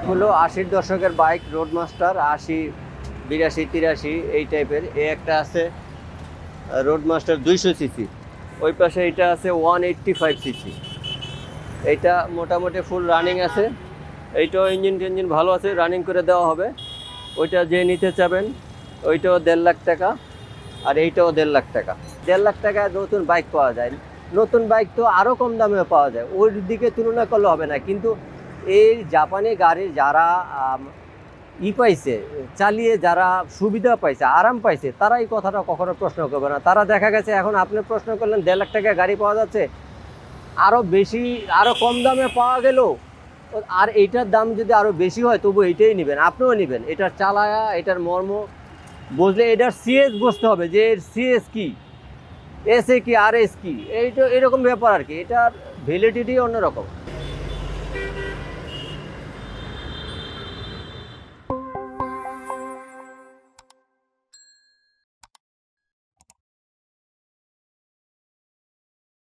হলো 80-র দশকের bike, Roadmaster 80, 82, 83 এই টাইপের। এই একটা আছে রোডমাস্টার 200 সিসি। ওই পাশে এটা আছে 185 সিসি। এইটা মোটামুটি ফুল রানিং আছে। এইটাও ইঞ্জিন টিঞ্জিন ভালো আছে, রানিং করে দেওয়া হবে। ওইটা যে নিতে চাবেন ওইটাও 1.5 লাখ টাকা, আর এইটাও 1.5 লাখ টাকা। 1.5 লাখ টাকায় নতুন বাইক পাওয়া যায়। নতুন বাইক তো আরও কম দামে পাওয়া যায়, ওর দিকে তুলনা করলে হবে না। কিন্তু এই জাপানি গাড়ির যারা পাইছে, চালিয়ে যারা সুবিধা পাইছে, আরাম পাইছে, তারা এই কথাটা কখনো প্রশ্ন করবে না। তারা দেখা গেছে এখন আপনি প্রশ্ন করলেন 1.5 লাখ টাকায় গাড়ি পাওয়া যাচ্ছে, আরও বেশি, আরও কম দামে পাওয়া গেল, আর এইটার দাম যদি আরও বেশি হয় তবু এইটাই নেবেন, আপনিও নেবেন। এটার চালায়া, এটার মর্ম বুঝলে, এটার সিএস বুঝতে হবে যে এর সিএস কি, এস এ কি, আর এস কি, এইটা এরকম ব্যাপার আর কি। এটার ভ্যালিডিটি অন্যরকম।